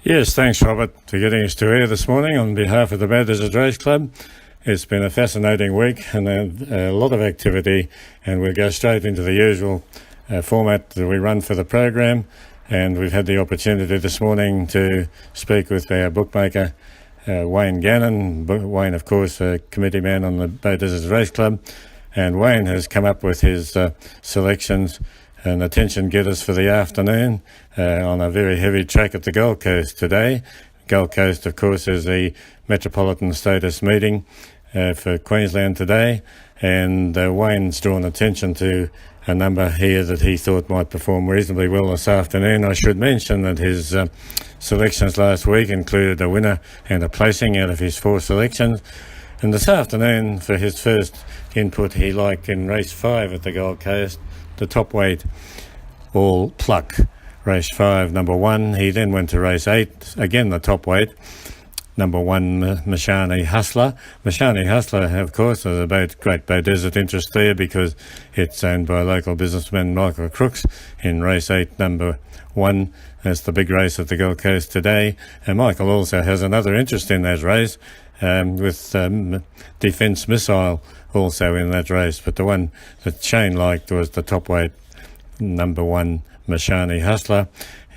Yes, thanks, Robert, for getting us to air this morning on behalf of the Bay Desert Race Club. It's been a fascinating week and a lot of activity, and we'll go straight into the usual format that we run for the program. And we've had the opportunity this morning to speak with our bookmaker, Wayne Gannon. Wayne, of course, a committee man on the Bay Desert Race Club. And Wayne has come up with his selections and attention getters for the afternoon on a very heavy track at the Gold Coast today. Gold Coast, of course, is the Metropolitan Status meeting for Queensland today, and Wayne's drawn attention to a number here that he thought might perform reasonably well this afternoon. I should mention that his selections last week included a winner and a placing out of his 4 selections. And this afternoon, for his first input, he liked in race 5 at the Gold Coast, the top weight All Pluck, race 5, number 1. He then went to race 8, again the top weight, number 1, Mashani Hustler. Mashani Hustler, of course, is a great Bay Desert interest there because it's owned by local businessman Michael Crooks in race 8, number 1. That's the big race at the Gold Coast today. And Michael also has another interest in that race with Defence Missile also in that race. But the one that Shane liked was the top weight, number 1, Mashani Hustler.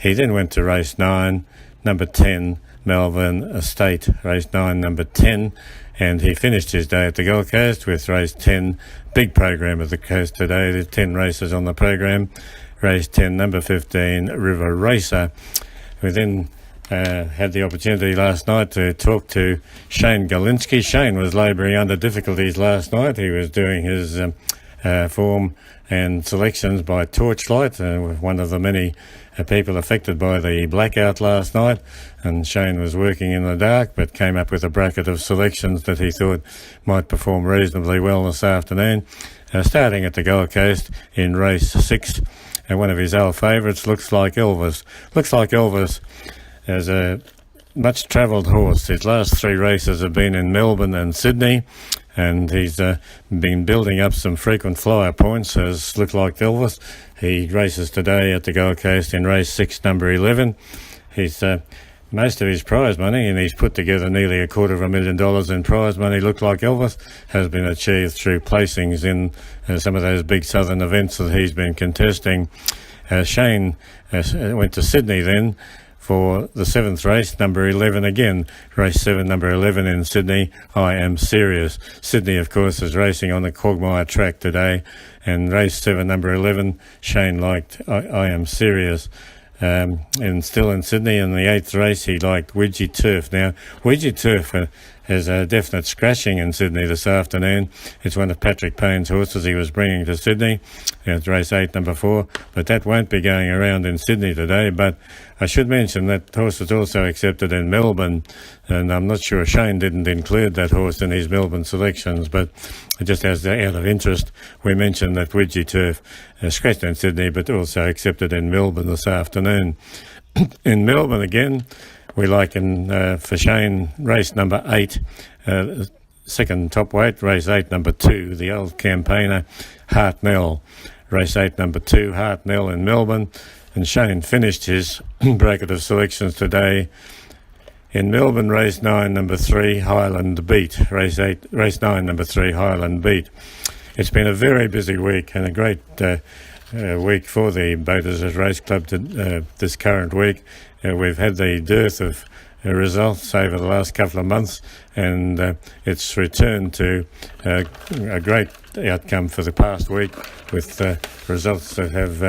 He then went to race 9, number 10, Melbourne Estate, race 9, number 10, and he finished his day at the Gold Coast with race 10, big program at the coast today. There's 10 races on the program. Race 10, number 15, River Racer. We then had the opportunity last night to talk to Shane Galinsky. Shane was labouring under difficulties last night. He was doing his form and selections by torchlight, one of the many people affected by the blackout last night, and Shane was working in the dark but came up with a bracket of selections that he thought might perform reasonably well this afternoon. Starting at the Gold Coast in race 6, and one of his old favourites, Looks Like Elvis. Looks Like Elvis is a much travelled horse. His last 3 races have been in Melbourne and Sydney, and he's been building up some frequent flyer points as Look Like Elvis. He races today at the Gold Coast in race 6, number 11. He's most of his prize money, and he's put together nearly $250,000 in prize money, Look Like Elvis, has been achieved through placings in some of those big southern events that he's been contesting. Shane went to Sydney then for the 7th race, number 11 again. Race 7, number 11 in Sydney, I Am Serious. Sydney, of course, is racing on the Quagmire track today. And race 7, number 11, Shane liked I Am Serious. And still in Sydney, in the 8th race, he liked Widgie Turf. Now, Widgie Turf has a definite scratching in Sydney this afternoon. It's one of Patrick Payne's horses he was bringing to Sydney. It's race 8, number 4. But that won't be going around in Sydney today. But I should mention that horse is also accepted in Melbourne. And I'm not sure Shane didn't include that horse in his Melbourne selections. But just as out of interest, we mentioned that Widgie Turf scratched in Sydney, but also accepted in Melbourne this afternoon. In Melbourne again, we like for Shane race number 8, second top weight, race 8, number 2, the old campaigner, Hartnell. Race 8, number 2, Hartnell in Melbourne. And Shane finished his bracket of selections today in Melbourne, race 9, number 3, Highland Beat. Race 9, number 3, Highland Beat. It's been a very busy week and a great week for the Bay Desert Race Club this current week. We've had the dearth of results over the last couple of months, and it's returned to a great outcome for the past week with results that have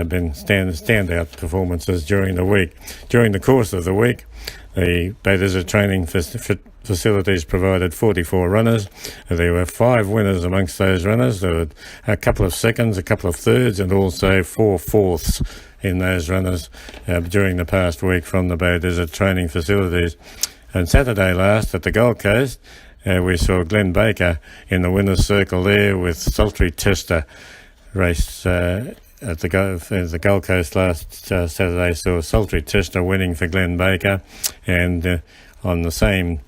been standout performances during the week. During the course of the week, the Bay Desert training facilities provided 44 runners. There were 5 winners amongst those runners. There were a couple of seconds, a couple of thirds, and also 4 fourths in those runners during the past week from the Bay Desert training facilities. And Saturday last at the Gold Coast, we saw Glenn Baker in the winner's circle there with Sultry Tester. Race at the Gold Coast last Saturday saw Sultry Tester winning for Glenn Baker, and on the same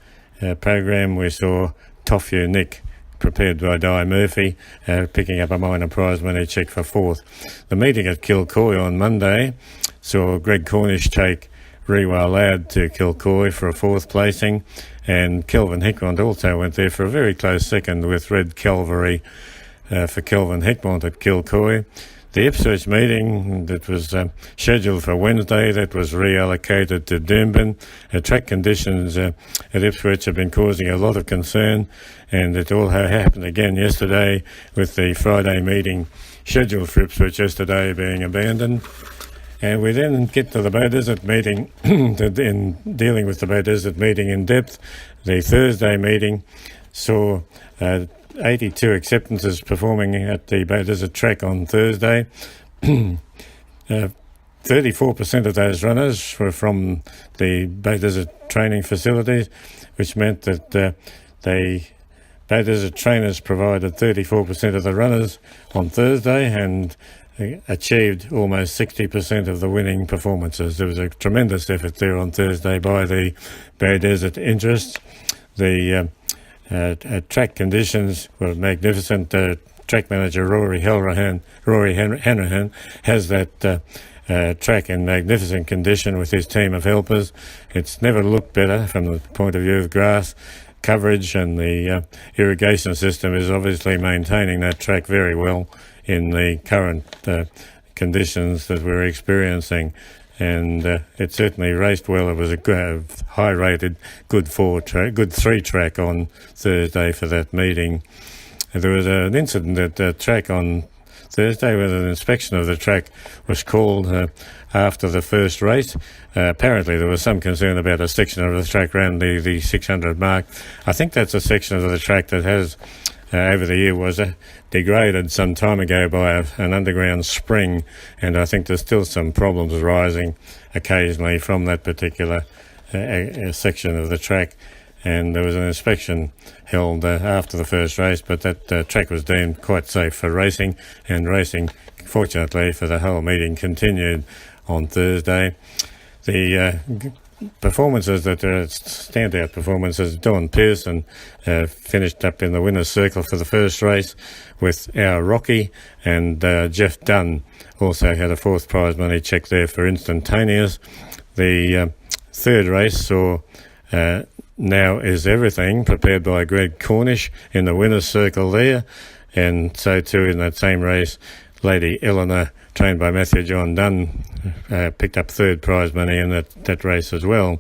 program we saw Toffew Nick, prepared by Di Murphy, picking up a minor prize money cheque for 4th. The meeting at Kilcoy on Monday saw Greg Cornish take Rewa Lad to Kilcoy for a 4th placing, and Kelvin Hickmont also went there for a very close second with Red Calvary for Kelvin Hickmont at Kilcoy. The Ipswich meeting that was scheduled for Wednesday, that was reallocated to Doomben. Track conditions at Ipswich have been causing a lot of concern, and it all happened again yesterday with the Friday meeting scheduled for Ipswich yesterday being abandoned. And we then get to the Bay Desert meeting, in dealing with the Bay Desert meeting in depth. The Thursday meeting saw 82 acceptances performing at the Bay Desert track on Thursday. 34% of those runners were from the Bay Desert training facilities, which meant that the Bay Desert trainers provided 34% of the runners on Thursday and achieved almost 60% of the winning performances. There was a tremendous effort there on Thursday by the Bay Desert interests. The track conditions were magnificent. Track manager Rory Hanrahan has that track in magnificent condition with his team of helpers. It's never looked better from the point of view of grass coverage, and the irrigation system is obviously maintaining that track very well in the current conditions that we're experiencing. And it certainly raced well. It was a high-rated, good 3 track on Thursday for that meeting. There was an incident at the track on Thursday where an inspection of the track was called after the first race. Apparently there was some concern about a section of the track around the 600 mark. I think that's a section of the track that has over the year was degraded some time ago by an underground spring, and I think there's still some problems arising occasionally from that particular section of the track. And there was an inspection held after the first race, but that track was deemed quite safe for racing, and racing, fortunately for the whole meeting, continued on Thursday. The performances that are standout performances, Don Pearson finished up in the winner's circle for the first race with our Rocky, and Jeff Dunn also had a 4th prize money check there for Instantaneous. The third race saw Now Is Everything, prepared by Greg Cornish, in the winner's circle there, and so too in that same race Lady Eleanor, trained by Matthew John Dunn, picked up 3rd prize money in that race as well.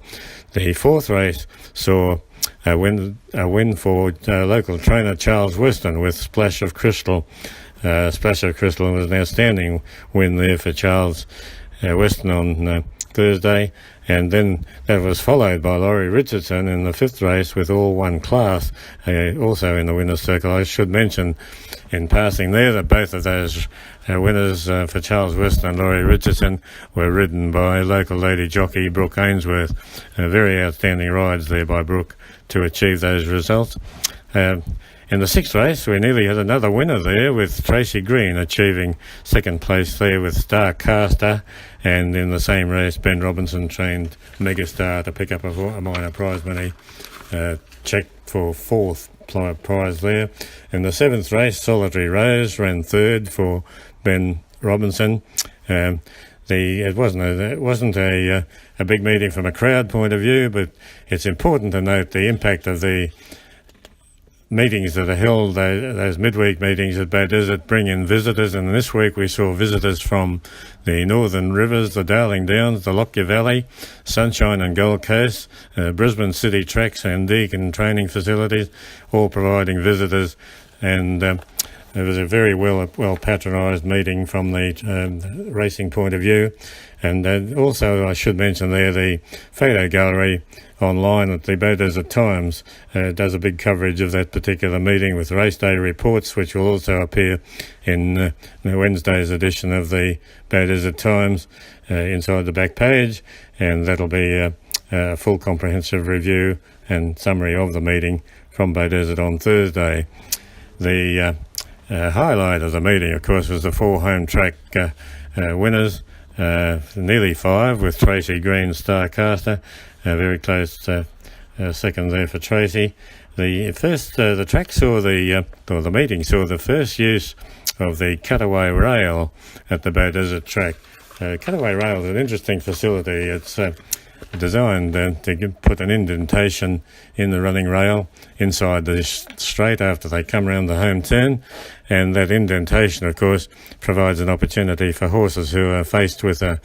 The 4th race saw a win for local trainer Charles Weston with Splash of Crystal. Splash of Crystal was an outstanding win there for Charles Weston on Thursday, and then that was followed by Laurie Richardson in the 5th race with All One Class, also in the winner's circle. I should mention in passing there that both of those winners for Charles Weston and Laurie Richardson were ridden by local lady jockey Brooke Ainsworth. Very outstanding rides there by Brooke to achieve those results. In the 6th race, we nearly had another winner there with Tracy Green achieving 2nd place there with Star Caster, and in the same race Ben Robinson trained Megastar to pick up a minor prize money check for 4th prize there. In the 7th race, Solitary Rose ran 3rd for Ben Robinson. It wasn't a big meeting from a crowd point of view, but it's important to note the impact of the meetings that are held, those midweek meetings at Bay Desert bring in visitors, and this week we saw visitors from the Northern Rivers, the Darling Downs, the Lockyer Valley, Sunshine and Gold Coast, Brisbane City Tracks and Deakin training facilities, all providing visitors, and it was a very well patronised meeting from the racing point of view. And also I should mention there the photo gallery online at the Bay Desert Times does a big coverage of that particular meeting with race day reports, which will also appear in Wednesday's edition of the Bay Desert Times inside the back page, and that'll be a full comprehensive review and summary of the meeting from Bay Desert on Thursday. The highlight of the meeting, of course, was the 4 home track winners, nearly 5 with Tracy Green, Starcaster, very close second there for Tracy. The track saw the meeting saw the first use of the cutaway rail at the Bay Desert track. Cutaway rail is an interesting facility. It's designed to put an indentation in the running rail inside the straight after they come around the home turn, and that indentation, of course, provides an opportunity for horses who are faced with a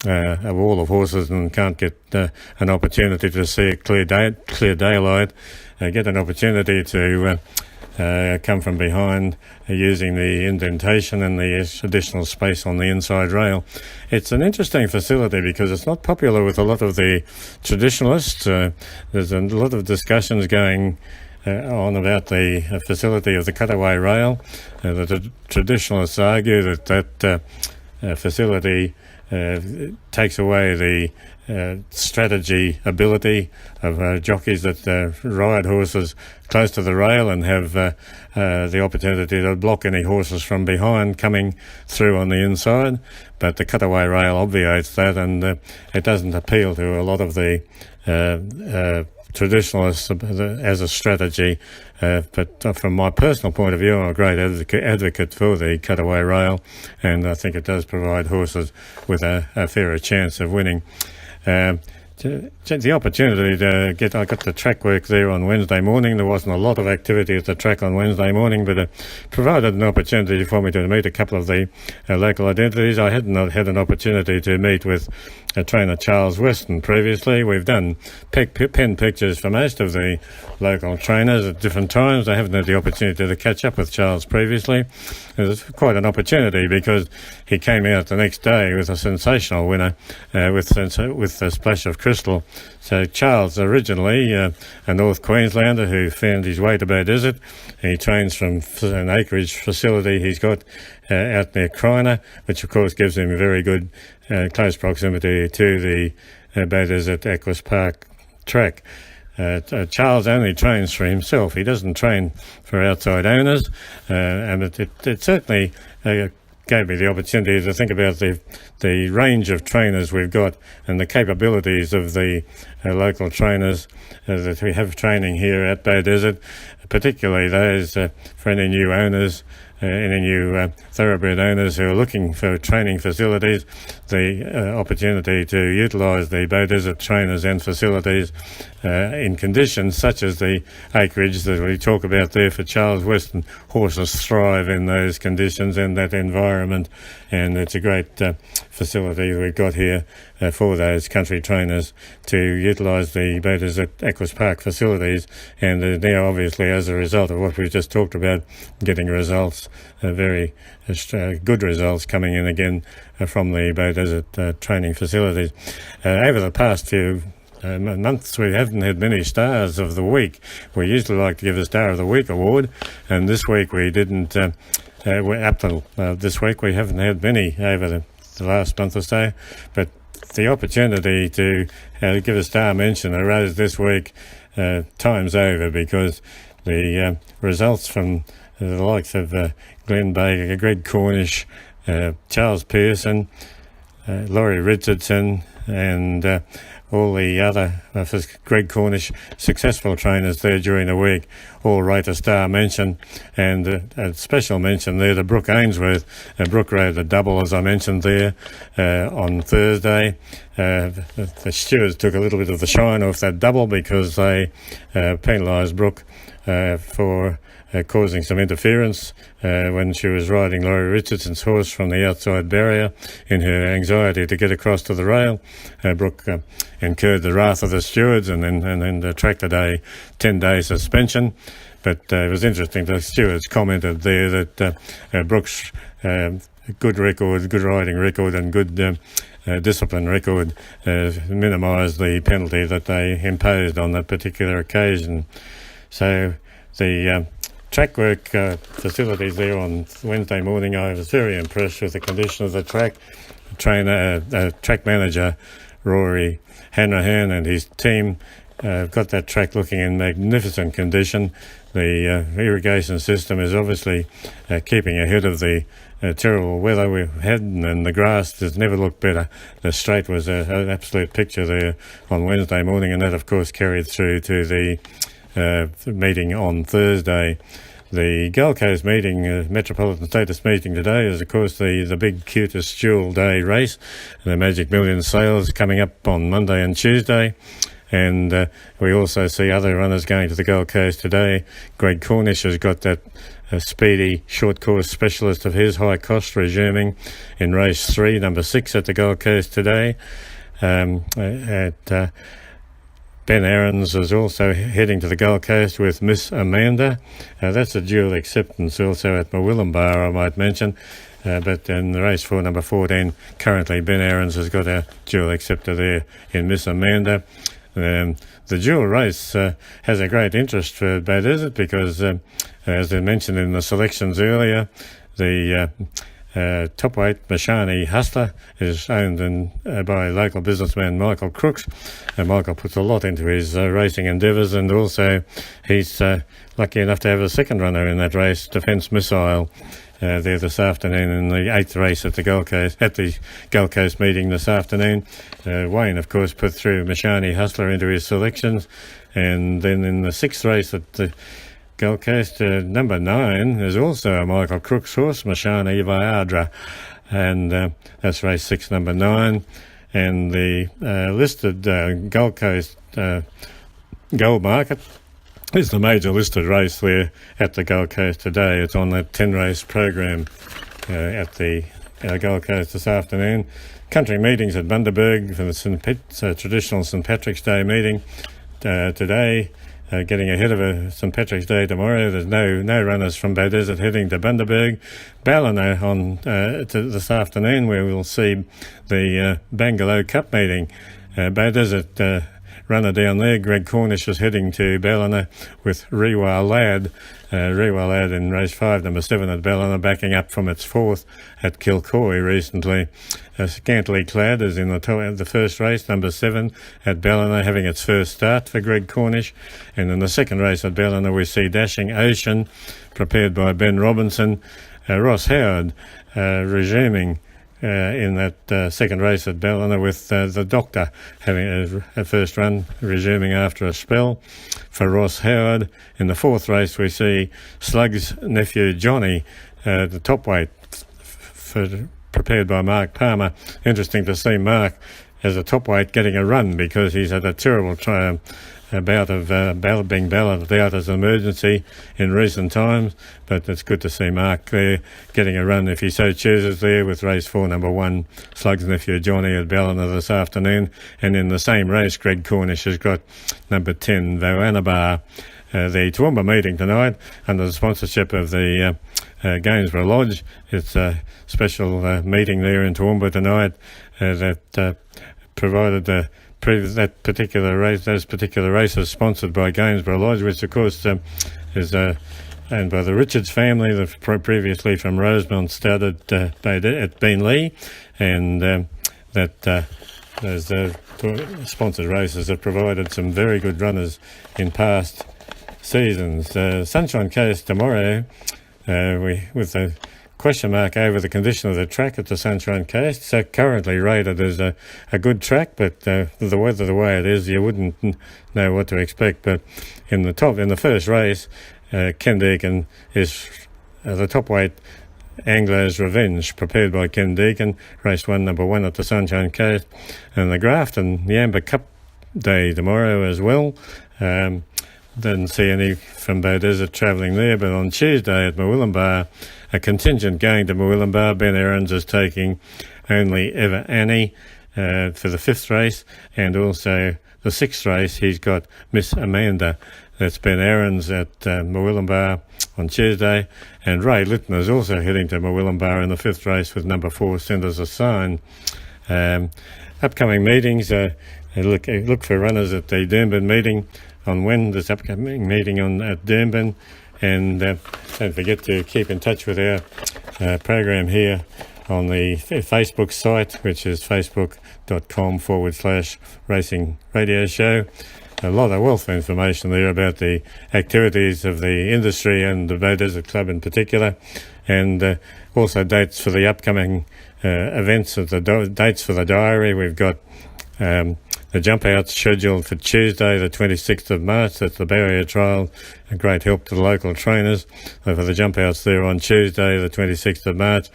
wall of horses and can't get an opportunity to see it clear daylight, get an opportunity to come from behind using the indentation and the additional space on the inside rail. It's an interesting facility because it's not popular with a lot of the traditionalists. There's a lot of discussions going on about the facility of the cutaway rail. The traditionalists argue that facility takes away the strategy ability of jockeys that ride horses close to the rail and have the opportunity to block any horses from behind coming through on the inside. But the cutaway rail obviates that, and it doesn't appeal to a lot of the traditionalists as a strategy. But from my personal point of view, I'm a great advocate for the cutaway rail, and I think it does provide horses with a fairer chance of winning. The opportunity to I got the track work there on Wednesday morning. There wasn't a lot of activity at the track on Wednesday morning, but it provided an opportunity for me to meet a couple of the local identities. I hadn't had an opportunity to meet with trainer Charles Weston previously. We've done pen pictures for most of the local trainers at different times. I haven't had the opportunity to catch up with Charles previously. It was quite an opportunity because he came out the next day with a sensational winner with a splash of crystal. So Charles, originally a North Queenslander who found his way to Bay Desert. He trains from an acreage facility he's got out near Kryner, which of course gives him a very good close proximity to the Bay Desert Equus Park track. Charles only trains for himself. He doesn't train for outside owners, and it certainly gave me the opportunity to think about the range of trainers we've got and the capabilities of the local trainers that we have training here at Bay Desert, particularly those for any new owners, any new thoroughbred owners who are looking for training facilities, the opportunity to utilise the Bay Desert trainers and facilities in conditions such as the acreage that we talk about there for Charles Weston. Horses thrive in those conditions and that environment, and it's a great facility we've got here for those country trainers to utilise the Bay Desert Equus Park facilities, and now obviously as a result of what we've just talked about, getting results, very good results coming in again from the Bay Desert training facilities. Over the past few months we haven't had many stars of the week. We usually like to give a Star of the Week award, and this week we didn't. We're up to this week we haven't had many over the last month or so, but the opportunity to give a star mention arose this week times over, because the results from the likes of Glenn Baker, Greg Cornish, Charles Pearson, Laurie Richardson, and all the other Greg Cornish successful trainers there during the week all rate a star mention, and a special mention there to Brooke Ainsworth. Brooke rode a double, as I mentioned there, on Thursday. The stewards took a little bit of the shine off that double because they penalised Brooke for causing some interference when she was riding Laurie Richardson's horse from the outside barrier in her anxiety to get across to the rail. Brooke incurred the wrath of the stewards and then attracted a 10-day suspension. But it was interesting, the stewards commented there that Brooke's good record, good riding record and good discipline record minimised the penalty that they imposed on that particular occasion. So the track work facilities there on Wednesday morning, I was very impressed with the condition of the track. Track manager Rory Hanrahan and his team got that track looking in magnificent condition. The irrigation system is obviously keeping ahead of the terrible weather we've had, and the grass has never looked better. The straight was an absolute picture there on Wednesday morning, and that of course carried through to the meeting on Thursday. The Gold Coast meeting, Metropolitan Status meeting today, is of course the big cutest Jewel Day race. The Magic Millions sales coming up on Monday and Tuesday. And we also see other runners going to the Gold Coast today. Greg Cornish has got that speedy short course specialist of his, High Cost, resuming in race 3, number 6 at the Gold Coast today. Ben Aarons is also heading to the Gold Coast with Miss Amanda. That's a dual acceptance also at Murwillumbah, I might mention. But in the race 4, number 14, currently Ben Aarons has got a dual acceptor there in Miss Amanda. The dual race has a great interest for Bay Desert because, as I mentioned in the selections earlier, the top weight Mashani Hustler is owned by local businessman Michael Crooks. Michael puts a lot into his racing endeavours, and also he's lucky enough to have a second runner in that race, Defence Missile, there this afternoon in the 8th race at the Gold Coast meeting this afternoon. Wayne, of course, put through Mashani Hustler into his selections, and then in the 6th race at the Gold Coast, number 9 is also a Michael Crooks horse, Mashani Viadra, and that's race 6, number 9. And the listed Gold Coast Gold Market is the major listed race there at the Gold Coast today. It's on that 10-race program at the Gold Coast this afternoon. Country meetings at Bundaberg for the traditional St Patrick's Day meeting today. Getting ahead of St Patrick's Day tomorrow. There's no runners from Bay Desert heading to Bundaberg. Ballina on this afternoon, where we'll see the Bangalore Cup meeting. Bay Desert runner down there, Greg Cornish, is heading to Ballina with Rewa Lad. Rewa Lad in race 5, number 7 at Ballina, backing up from its 4th at Kilcoy recently. Scantily Clad is in the first race, number 7 at Ballina, having its first start for Greg Cornish. And in the second race at Ballina, we see Dashing Ocean, prepared by Ben Robinson. Ross Howard resuming in that second race at Ballina with the Doctor having a first run, resuming after a spell for Ross Howard. In the 4th race, we see Slug's nephew Johnny, the top weight, prepared by Mark Palmer. Interesting to see Mark as a top weight getting a run, because he's had a terrible bout of being balloted out as an emergency in recent times, but it's good to see Mark there getting a run if he so chooses there with race 4, number 1, Slug's nephew Johnny at Ballina this afternoon. And in the same race, Greg Cornish has got number 10, Voanabar. The Toowoomba meeting tonight under the sponsorship of the Gainsborough Lodge. It's a special meeting there in Toowoomba tonight that provided those particular races sponsored by Gainsborough Lodge, which of course is owned by the Richards family, previously from Rosemont, started at Beenleigh, and those sponsored races have provided some very good runners in past seasons. Sunshine Coast tomorrow, with a question mark over the condition of the track at the Sunshine Coast. So currently rated as a good track, but the weather the way it is, you wouldn't know what to expect. But in the first race, Ken Deacon is the top weight Anglo's Revenge, prepared by Ken Deacon, race 1, number 1 at the Sunshine Coast. And the Grafton, the Amber Cup Day tomorrow as well. Didn't see any from Bay Desert travelling there, but on Tuesday at Murwillumbah, a contingent going to Murwillumbah. Ben Aarons is taking Only Ever Annie for the 5th race, and also the 6th race he's got Miss Amanda. That's Ben Aarons at Murwillumbah on Tuesday, and Ray Litton is also heading to Murwillumbah in the 5th race with number 4, Send Us a Sign. Upcoming meetings, look for runners at the Doomben meeting on this upcoming meeting at Doomben, and don't forget to keep in touch with our program here on the Facebook site, which is facebook.com/racing radio show. A lot of wealth of information there about the activities of the industry and the Bay Desert Club in particular, and also dates for the upcoming events, dates for the diary. We've got The jump out's scheduled for Tuesday, the 26th of March. That's the barrier trial, a great help to the local trainers. So for the jump outs there on Tuesday, the 26th of March.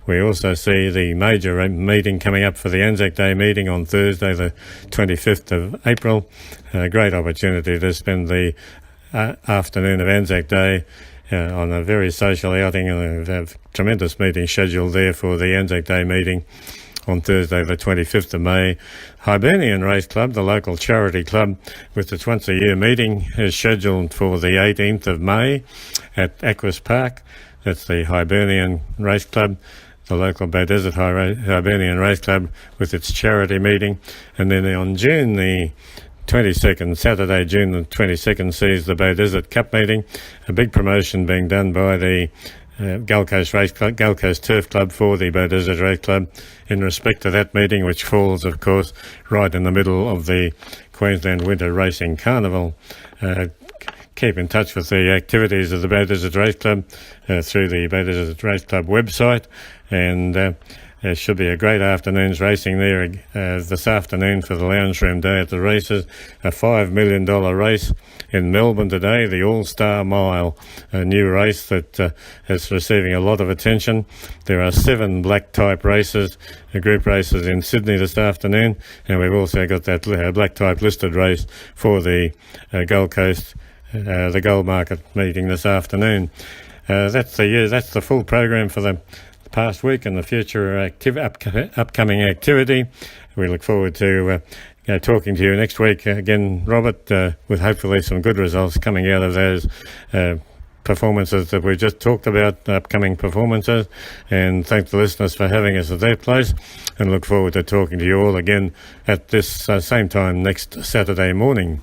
We also see the major meeting coming up for the Anzac Day meeting on Thursday, the 25th of April. A great opportunity to spend the afternoon of Anzac Day on a very social outing, and we have tremendous meeting scheduled there for the Anzac Day meeting on Thursday the 25th of May. Hibernian Race Club, the local charity club with its once a year meeting, is scheduled for the 18th of May at Aquis Park. That's the Hibernian Race Club, the local Bay Desert Hibernian Race Club with its charity meeting. And then on June the 22nd, Saturday, June the 22nd, sees the Bay Desert Cup meeting, a big promotion being done by the Gold Coast Race Club, Gold Coast Turf Club for the Bay Desert Race Club in respect to that meeting, which falls, of course, right in the middle of the Queensland Winter Racing Carnival. Keep in touch with the activities of the Bay Desert Race Club through the Bay Desert Race Club website, and there should be a great afternoon's racing there this afternoon for the Lounge Room Day at the races. A $5 million race in Melbourne today, the All-Star Mile, a new race that is receiving a lot of attention. There are 7 black type races, group races in Sydney this afternoon, and we've also got that black type listed race for the Gold Coast, the Gold Market meeting this afternoon. That's the full program for the past week and the future upcoming activity. We look forward to talking to you next week again, Robert, with hopefully some good results coming out of those performances that we just talked about, upcoming performances. And thank the listeners for having us at their place, and look forward to talking to you all again at this same time next Saturday morning.